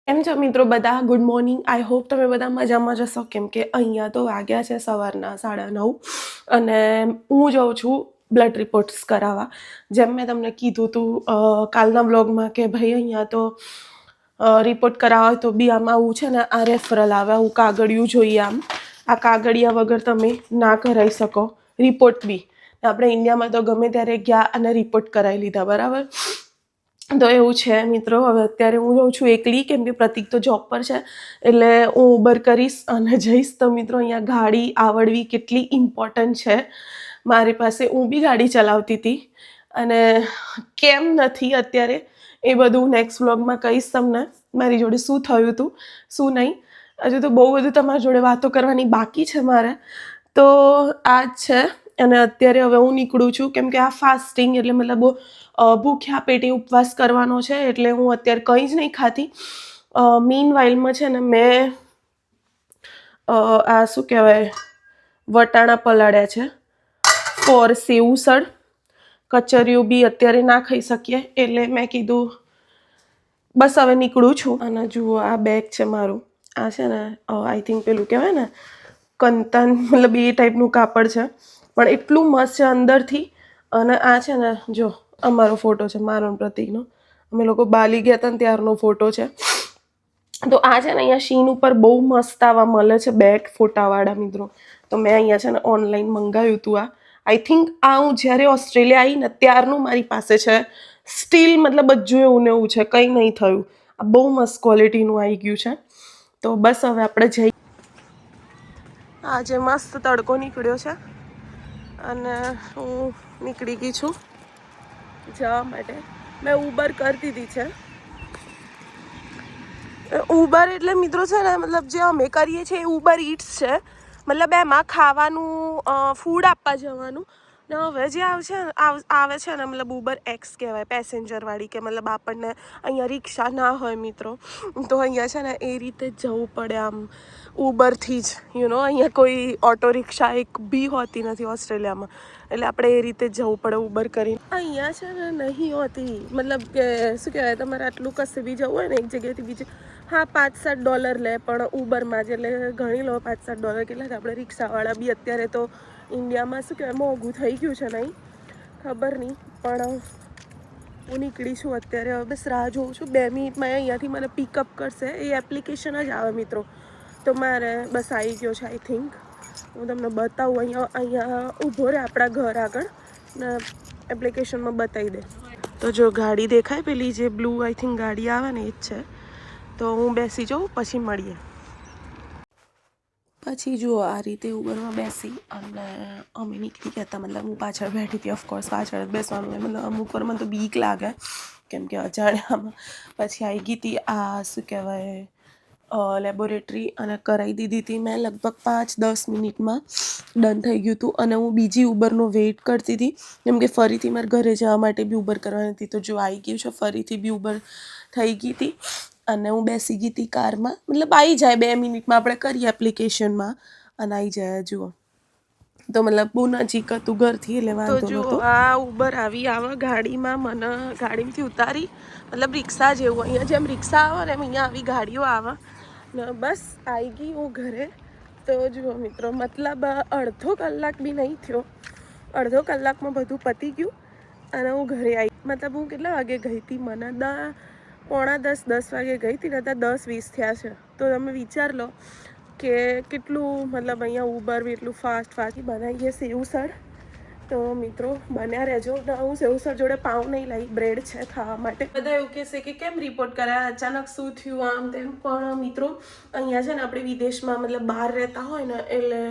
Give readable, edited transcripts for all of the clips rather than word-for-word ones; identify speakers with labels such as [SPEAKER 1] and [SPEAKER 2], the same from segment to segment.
[SPEAKER 1] કેમ છો મિત્રો બધા? Good morning. આઈ હોપ તમે બધા મજામાં જશો, કેમ કે અહીંયા તો વાગ્યા છે સવારના 9:30 અને હું જાઉં છું બ્લડ રિપોર્ટ્સ કરાવવા. જેમ મેં તમને કીધું હતું કાલના બ્લોગમાં કે ભાઈ અહીંયા તો રિપોર્ટ કરાવવા હોય તો બી આમાં આવું છે ને આ રેફરલ આવે, આવું કાગળિયું જોઈએ. આ કાગળિયા વગર તમે ના કરાવી શકો રિપોર્ટ બી. આપણે ઇન્ડિયામાં તો ગમે ત્યારે ગયા અને રિપોર્ટ કરાવી લીધા, બરાબર. તો એવું છે મિત્રો. હવે અત્યારે હું જાઉં છું એકલી, કેમ કે પ્રતિક તો જોબ પર છે, એટલે હું ઉબર કરીશ અને જઈશ. તો મિત્રો અહીંયા ગાડી આવડવી કેટલી ઇમ્પોર્ટન્ટ છે મારી પાસે. હું બી ગાડી ચલાવતી હતી અને કેમ નથી અત્યારે એ બધું નેક્સ્ટ વ્લોગમાં કહીશ તમને, મારી જોડે શું થયું હતું શું નહીં. હજુ તો બહુ બધું તમારી જોડે વાતો કરવાની બાકી છે મારે. તો આ જ છે. અને અત્યારે હવે હું નીકળું છું, કેમ કે આ ફાસ્ટિંગ એટલે મતલબ ભૂખ્યા પેટે ઉપવાસ કરવાનો છે, એટલે હું અત્યારે કંઈ જ નહીં ખાતી. મીન વાઇલમાં છે ને મેં આ શું કહેવાય વટાણા પલાળ્યા છે ફોર સેવસળ. કચરિયું બી અત્યારે ના ખાઈ શકીએ, એટલે મેં કીધું બસ હવે નીકળું છું. અને જુઓ આ બેગ છે મારું. આ છે ને આઈ થિંક પેલું કહેવાય ને કંતન, મતલબ એ ટાઈપનું કાપડ છે, પણ એટલું મસ્ત છે અંદરથી. અને આ છે ને જો અમારો ફોટો છે, મારો પ્રતિકનો. અમે લોકો બાલી ગયા હતા ને ત્યારનો ફોટો છે. તો આ છે ને અહીંયા શીન ઉપર બહુ મસ્ત આવા મળે છે બેગ ફોટાવાળા મિત્રો. તો મેં અહીંયા છે ને ઓનલાઈન મંગાવ્યું હતું. આ આઈ થિંક આ હું જ્યારે ઓસ્ટ્રેલિયા આવી ને ત્યારનું મારી પાસે છે સ્ટીલ, મતલબ બધું એવું ને એવું છે, કંઈ નહીં થયું. આ બહુ મસ્ત ક્વોલિટીનું આવી ગયું છે. તો બસ હવે આપણે જઈએ. આજે મસ્ત તડકો નીકળ્યો છે અને હું નીકળી ગઈ છું જવા માટે. મેં ઉબર કરી દીધી છે. ઉબર એટલે મિત્રો છે ને મતલબ જે અમે કરીએ છીએ એ ઉબર ઇટ્સ છે, મતલબ એમાં ખાવાનું ફૂડ આપવા જવાનું. ને હવે જે આવે છે ને મતલબ ઉબર એક્સ કહેવાય, પેસેન્જરવાળી, કે મતલબ આપણને અહીંયા રિક્ષા ના હોય મિત્રો, તો અહીંયા છે ને એ રીતે જવું પડે આમ ઉબરથી જ. અહીંયા કોઈ ઓટો રિક્ષા એક બી હોતી નથી ઓસ્ટ્રેલિયામાં, એટલે આપણે એ રીતે જવું પડે ઉબર કરીને. અહીંયા છે ને નહીં હોતી, મતલબ કે શું કહેવાય, તમારે આટલું કશે બી જવું હોય ને એક જગ્યાએથી બીજી, હા $5-7 લે, પણ ઉબરમાં જ એટલે ઘણી લો $5-7 કેટલા. આપણે રિક્ષાવાળા બી અત્યારે તો ઇન્ડિયામાં શું કહેવાય મોંઘું થઈ ગયું છે, નહીં ખબર નહીં. પણ હું નીકળી છું અત્યારે. હવે બસ રાહ જોઉં છું 2 મિનિટમાં અહીંયાથી મને પિકઅપ કરશે. એ એપ્લિકેશન જ આવે મિત્રો. તો મારે બસ આવી ગયો છે આઈ થિંક. હું તમને બતાવું. અહીંયા ઊભો રહે આપણા ઘર આગળ ને એપ્લિકેશનમાં બતાવી દે. તો જો ગાડી દેખાય પેલી જે બ્લુ આઈ થિંક ગાડી આવે ને એ જ છે. તો હું બેસી જાઉં, પછી મળીએ. પછી જુઓ આ રીતે ઉબરમાં બેસી અને અમે નીકળી ગયા હતા. મતલબ હું પાછળ બેઠી હતી, ઓફકોર્સ પાછળ જ બેસવાનું હોય. મતલબ અમુક વાર મને તો બીક લાગે, કેમ કે અજાણ્યામાં. પછી આવી ગઈ હતી આ શું કહેવાય લેબોરેટરી અને કરાવી દીધી હતી મેં. લગભગ 5-10 મિનિટમાં ડન થઈ ગયું હતું. અને હું બીજી ઉબરનો વેઇટ કરતી હતી, કેમ કે ફરીથી મારે ઘરે જવા માટે બી ઉબર કરવાની હતી. તો જો આવી ગયું છે, ફરીથી બી ઉબર થઈ ગઈ હતી અને હું બેસી ગઈ હતી કારમાં. મતલબ આવી જાય 2 મિનિટમાં, આપણે કરીએ એપ્લિકેશનમાં અને આવી જાય. જુઓ તો મતલબ બહુ નજીક હતું ઘરથી, એટલે વાંધો નહોતો. આ ઉબર આવી આવે ગાડીમાં, મને ગાડીમાંથી ઉતારી, મતલબ રિક્ષા જેવું. અહીંયા જેમ રિક્ષા આવે ને એમ અહીંયા આવી ગાડીઓ આવે ને. બસ આવી ગઈ હું ઘરે. તો જુઓ મિત્રો, મતલબ અડધો કલાક બી નહીં થયો, અડધો કલાકમાં બધું પતી ગયું અને હું ઘરે આવી. મતલબ હું કેટલા વાગે ગઈ હતી, મને 9:45-10 વાગે ગઈ હતી ને, ત્યાં 10:20 થયા છે. તો તમે વિચાર લો કે કેટલું, મતલબ અહીંયા ઉબર બી એટલું ફાસ્ટ બનાવીએ સેવસળ. તો મિત્રો બન્યા રહેજો. હું સેવસળ જોડે પાઉં નહીં લાવી, બ્રેડ છે ખાવા માટે. બધા એવું કહેશે કે કેમ રિપોર્ટ કરાયા, અચાનક શું થયું આમ તેમ. પણ મિત્રો અહીંયા છે ને આપણે વિદેશમાં મતલબ બહાર રહેતા હોય ને એટલે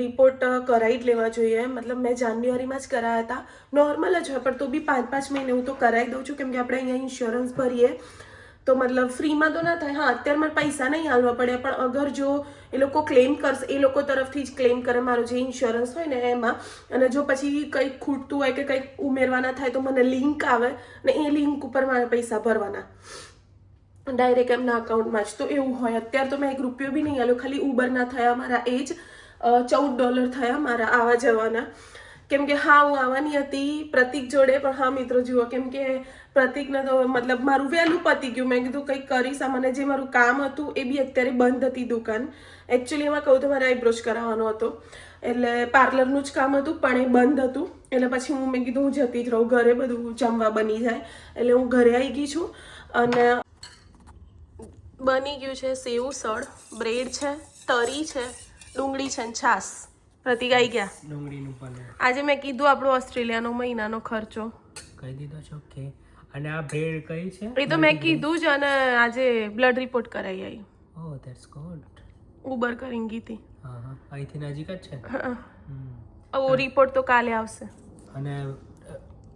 [SPEAKER 1] રિપોર્ટ કરાવી જ લેવા જોઈએ. મતલબ મેં જાન્યુઆરીમાં જ કરાયા હતા. નોર્મલ જ હોય પણ તો બી 5-5 મહિને હું તો કરાવી દઉં છું, કેમ કે આપણે અહીંયા ઇન્સ્યોરન્સ ભરીએ તો મતલબ ફ્રીમાં તો ના થાય. હા અત્યારે મારે પૈસા નહીં હાલવા પડે, પણ અગર જો એ લોકો ક્લેમ કરશે, એ લોકો તરફથી જ ક્લેમ કરે મારો જે ઇન્સ્યોરન્સ હોય ને એમાં. અને જો પછી કંઈક ખૂટતું હોય કે કંઈક ઉમેરવાના થાય તો મને લિંક આવે ને એ લિંક ઉપર મારે પૈસા ભરવાના ડાયરેક્ટ એમના અકાઉન્ટમાં જ. તો એવું હોય. અત્યારે તો મેં ₹1 બી નહીં આલ્યો, ખાલી ઉબરના થયા મારા એ જ $14 થયા મારા આવા જવાના, કેમ કે હા હું આવવાની હતી પ્રતિક જોડે, પણ હા મિત્રો જુઓ કેમ કે પ્રતિકને તો મતલબ મારું વહેલું પતી ગયું. મેં કીધું કંઈક કરીશ, મને જે મારું કામ હતું એ બી અત્યારે બંધ હતી દુકાન. એકચ્યુઅલી એમાં કહું તો મારે આઈબ્રોઝ કરાવવાનો હતો, એટલે પાર્લરનું જ કામ હતું પણ એ બંધ હતું. એટલે પછી મેં કીધું હું જતી જ રહું, ઘરે બધું જમવા બની જાય. એટલે હું ઘરે આવી ગઈ છું અને બની ગયું છે સેવસળ, બ્રેડ છે, તરી છે, ડુંગળી છે ને છાસ. પ્રતિક આવી ગયા.
[SPEAKER 2] ડુંગળીનું પનીર
[SPEAKER 1] આજે મેં કીધું આપણો ઓસ્ટ્રેલિયાનો મહિનાનો ખર્ચો
[SPEAKER 2] કહી દીધો છે. ઓકે. અને આ બ્રેડ કઈ છે?
[SPEAKER 1] એ તો મેં કીધું જ, અને આજે બ્લડ રિપોર્ટ કરાવી આવી.
[SPEAKER 2] ઓહ ધેટ્સ ગુડ.
[SPEAKER 1] ઉબર કરીને ગઈ હતી.
[SPEAKER 2] હા હા, અહીંથી નજીક જ છે.
[SPEAKER 1] ઓ રિપોર્ટ તો કાલે આવશે.
[SPEAKER 2] અને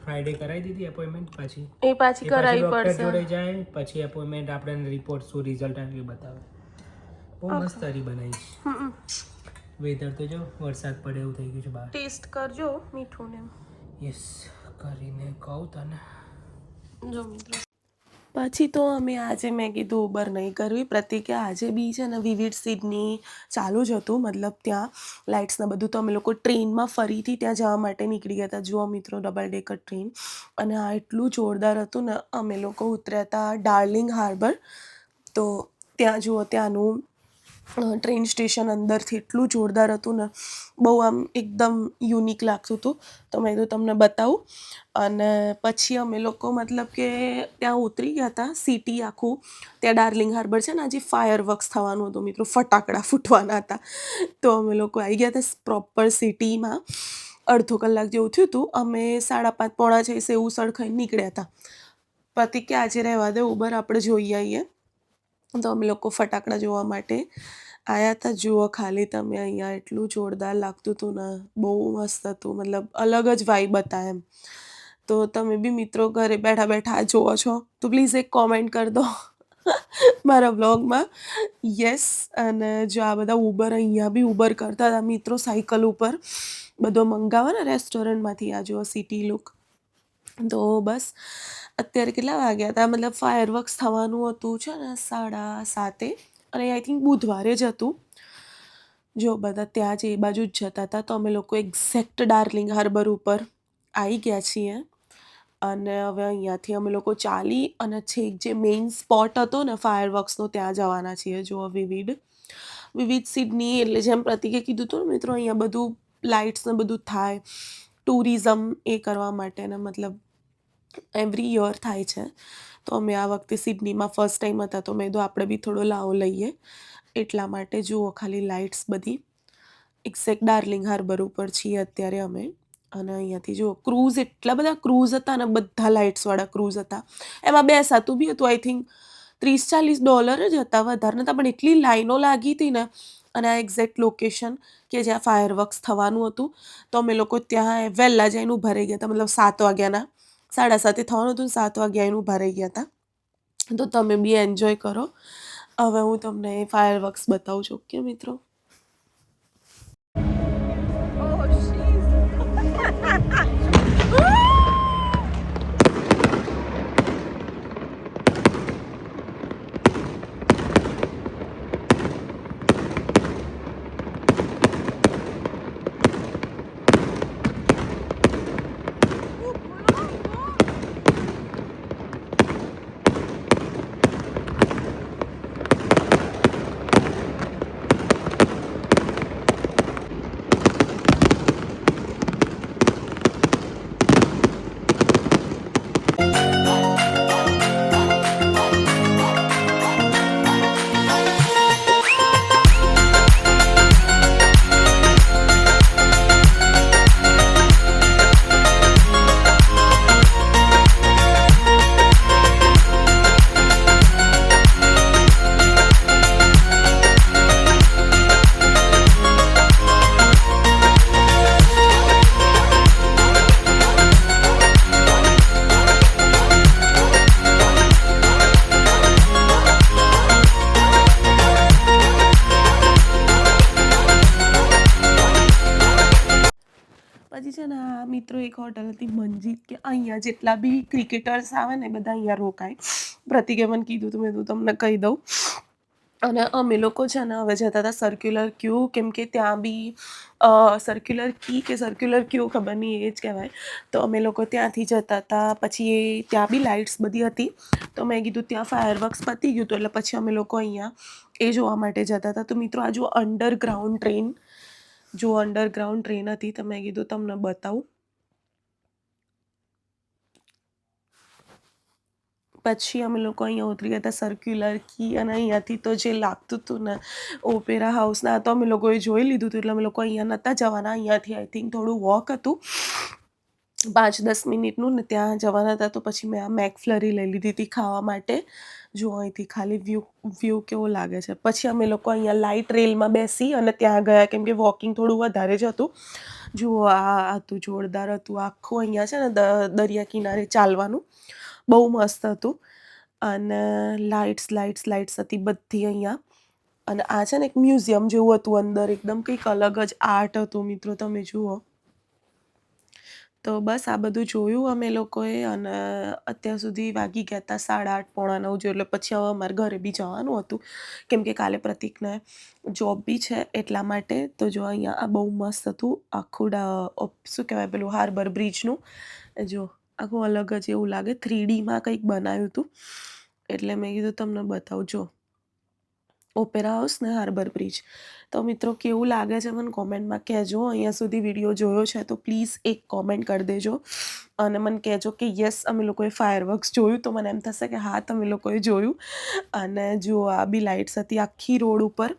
[SPEAKER 2] ફ્રાઈડે કરાવી દીધી એપોઇન્ટમેન્ટ? પછી
[SPEAKER 1] એ પાછી કરાવી
[SPEAKER 2] ડોક્ટર
[SPEAKER 1] પડશે.
[SPEAKER 2] જોડે જાય, પછી એપોઇન્ટમેન્ટ આપણે રિપોર્ટ શું રિઝલ્ટ આવે એ બતાવે. બહુ મસ્ત તારી બનાવી. વેધર તો જો વરસાદ પડે એવું થઈ ગયું છે બહાર.
[SPEAKER 1] ટેસ્ટ કરજો મીઠું ને.
[SPEAKER 2] યસ, કરીને કહું તને.
[SPEAKER 1] જો મિત્રો પછી તો અમે આજે મેં કીધું ઉબર નહીં કરવી. પ્રતિકે આજે બી છે ને વિવિધ સિડની ચાલુ જ હતું, મતલબ ત્યાં લાઇટ્સને બધું. તો અમે લોકો ટ્રેનમાં ફરીથી ત્યાં જવા માટે નીકળી ગયા હતા. જુઓ મિત્રો, ડબલ ડેકર ટ્રેન. અને આ એટલું જોરદાર હતું ને. અમે લોકો ઉતર્યા હતા ડાર્લિંગ હાર્બર. તો ત્યાં જુઓ, ત્યાંનું ટ્રેન સ્ટેશન અંદરથી એટલું જોરદાર હતું ને, બહુ આમ એકદમ યુનિક લાગતું હતું. તો મેં તો તમને બતાવું. અને પછી અમે લોકો મતલબ કે ત્યાં ઉતરી ગયા હતા. સિટી આખું ત્યાં ડાર્લિંગ હાર્બર છે ને, આજે ફાયર વર્ક્સ થવાનું હતું મિત્રો, ફટાકડા ફૂટવાના હતા. તો અમે લોકો આવી ગયા હતા પ્રોપર સિટીમાં. અડધો કલાક જેવું થયું હતું. અમે 5:30 પોણા 6 સેવસળ ખાઈને નીકળ્યા હતા. પતિ કે આજે રહેવા દે ઉબર, આપણે જોઈ આવીએ. તો અમે લોકો ફટાકડા જોવા માટે આવ્યા હતા. જુઓ ખાલી તમે અહીંયા, એટલું જોરદાર લાગતું હતું ને, બહુ મસ્ત હતું. મતલબ અલગ જ વાઇબ હતા એમ. તો તમે બી મિત્રો ઘરે બેઠા બેઠા જોવો છો તો પ્લીઝ એક કોમેન્ટ કરી દો મારા બ્લોગમાં યસ. અને જો આ બધા ઉબર, અહીંયા બી ઉબર કરતા હતા મિત્રો, સાયકલ ઉપર બધો મંગાવે ને રેસ્ટોરન્ટમાંથી. આ જો સિટી લુક. તો બસ અત્યારે કેટલા વાગ્યા હતા, મતલબ ફાયર વર્ક્સ થવાનું હતું છે ને 7:30, અને આઈ થિંક બુધવારે જ હતું. જો બધા ત્યાં જ એ બાજુ જ જતા હતા. તો અમે લોકો એક્ઝેક્ટ ડાર્લિંગ હાર્બર ઉપર આવી ગયા છીએ. અને હવે અહીંયાથી અમે લોકો ચાલી અને છેક જે મેઇન સ્પોટ હતો ને ફાયર વર્ક્સનો, ત્યાં જવાના છીએ. જો વિવિધ સિડની, એટલે જેમ પ્રતિકે કીધું હતું ને મિત્રો, અહીંયા બધું લાઇટ્સ ને બધું થાય ટુરિઝમ એ કરવા માટે ને, મતલબ એવરી યર થાય છે. તો અમે આ વખતે સિડનીમાં ફર્સ્ટ ટાઈમ હતા. તો મેં કીધું આપણે બી થોડો લાવો લઈએ, એટલા માટે. જુઓ ખાલી લાઇટ્સ બધી. એક્ઝેક્ટ ડાર્લિંગ હાર્બર ઉપર છીએ અત્યારે અમે. અને અહીંયાથી જુઓ ક્રૂઝ, એટલા બધા ક્રૂઝ હતા ને, બધા લાઇટ્સવાળા ક્રૂઝ હતા. એમાં બેસાતું બી હતું. આઈ થિંક $30-40 જ હતા, વધારે નહોતા. પણ એટલી લાઈનો લાગી હતી ને. અને આ એક્ઝેક્ટ લોકેશન કે જ્યાં ફાયર વર્ક્સ થવાનું હતું. તો અમે લોકો ત્યાં વહેલા જઈને ઊભા રહી ગયા હતા, મતલબ 7 વાગ્યાના. 7:30 થવાનું હતું, 7 વાગ્યા આવીને ઊભા રહી ગયા હતા. તો તમે બી એન્જોય કરો. હવે હું તમને ફાયર વર્ક્સ બતાવું છું, ઓકે મિત્રો. પછી છે ને આ મિત્રો એક હોટલ હતી મંજીત, કે અહીંયા જેટલા બી ક્રિકેટર્સ આવે ને બધા અહીંયા રોકાય. પ્રતિકે મને કીધું હતું, મેં તમને કહી દઉં. અને અમે લોકો છે ને હવે જતા હતા સર્ક્યુલર ક્યુ, કેમ કે ત્યાં બી સર્ક્યુલર કી કે સર્ક્યુલર ક્યુ ખબર નહીં એ જ કહેવાય. તો અમે લોકો ત્યાંથી જતા હતા. પછી ત્યાં બી લાઇટ્સ બધી હતી. તો મેં કીધું ત્યાં ફાયરવર્ક્સ પતી ગયું હતું, એટલે પછી અમે લોકો અહીંયા એ જોવા માટે જતા હતા. તો મિત્રો આ જો અંડરગ્રાઉન્ડ ટ્રેન, જો અંડરગ્રાઉન્ડ ટ્રેન હતી, તો મેં કીધું તમને બતાવું. પછી અમે લોકો અહીંયા ઉતરી ગયા હતા સર્ક્યુલર કી, અને અહીંયાથી તો જે લાગતું હતું ને ઓપેરા હાઉસના, તો અમે લોકોએ જોઈ લીધું હતું. એટલે અમે લોકો અહીંયા નહોતા જવાના. અહીંયાથી આઈ થિંક થોડું વોક હતું 5-10 મિનિટનું, ને ત્યાં જવાના હતા. તો પછી મેં આ મેકફ્લરી લઈ લીધી હતી ખાવા માટે. જો અહીંથી ખાલી વ્યૂ કેવો લાગે છે. પછી અમે લોકો અહીંયા લાઇટ રેલમાં બેસી અને ત્યાં ગયા, કેમ કે વોકિંગ થોડું વધારે જ હતું. જુઓ આ હતું, જોરદાર હતું આખું. અહીંયા છે ને દરિયા કિનારે ચાલવાનું બહુ મસ્ત હતું. અને લાઇટ્સ હતી બધી અહીંયા. અને આ છે ને એક મ્યુઝિયમ જેવું હતું અંદર, એકદમ કંઈક અલગ જ આર્ટ હતું મિત્રો, તમે જુઓ. તો બસ આ બધું જોયું અમે લોકોએ, અને અત્યાર સુધી વાગી ગયા હતા 8:30 પોણા 9 જેવું. એટલે પછી હવે અમારે ઘરે બી જવાનું હતું, કેમ કે કાલે પ્રતિકને જોબ બી છે એટલા માટે. તો જો અહીંયા આ બહુ મસ્ત હતું આખું, શું કહેવાય પેલું હાર્બર બ્રિજનું. જો આખું અલગ જ એવું લાગે, 3Dમાં કંઈક બનાવ્યું હતું. એટલે મેં કીધું તમને બતાવજો ઓપેરા હાઉસ ને હાર્બર બ્રિજ. તો મિત્રો કેવું લાગે છે મને કોમેન્ટમાં કહેજો. અહીંયા સુધી વિડીયો જોયો છે તો પ્લીઝ એક કોમેન્ટ કરી દેજો, અને મને કહેજો કે યસ અમે લોકોએ ફાયરવર્ક્સ જોયું. તો મને એમ થશે કે હા તમે લોકોએ જોયું. અને જુઓ આ બી લાઇટ્સ હતી આખી રોડ ઉપર.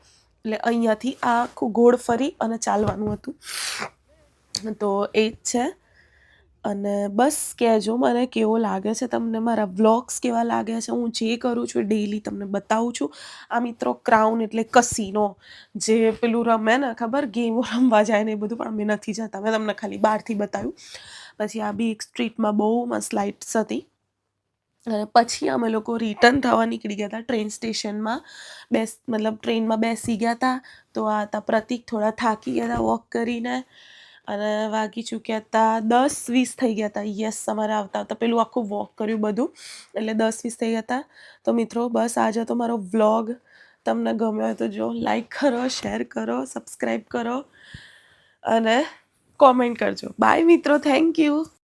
[SPEAKER 1] એટલે અહીંયાથી આ આખું ગોળ ફરી અને ચાલવાનું હતું. તો એ જ છે. અને બસ કહેજો મને કેવો લાગે છે તમને, મારા વ્લોગ્સ કેવા લાગે છે. હું જે કરું છું ડેઈલી તમને બતાવું છું. આ મિત્રો ક્રાઉન એટલે કસીનો, જે પેલું રમે ને ખબર, ગેમો રમવા જાય ને એ બધું, પણ અમે નથી જતા. મેં તમને ખાલી બહારથી બતાવ્યું. પછી આ બી એક સ્ટ્રીટમાં બહુ મસ્ત લાઇટ્સ હતી. અને પછી અમે લોકો રિટર્ન થવા નીકળી ગયા હતા ટ્રેન સ્ટેશનમાં. મતલબ ટ્રેનમાં બેસી ગયા હતા. તો આ હતા પ્રતિક, થોડા થાકી ગયા હતા વોક કરીને, અને વાગી ચૂક્યા હતા 10-20 થઈ ગયા હતા. યસ, અમારે આવતા આવતા પેલું આખું વોક કર્યું બધું, એટલે 10-20 થઈ ગયા હતા. તો મિત્રો બસ આજે તો મારો વ્લોગ તમને ગમ્યો હોય તો જો લાઈક કરો, શેર કરો, સબસ્ક્રાઈબ કરો અને કોમેન્ટ કરજો. બાય મિત્રો, થેન્ક યુ.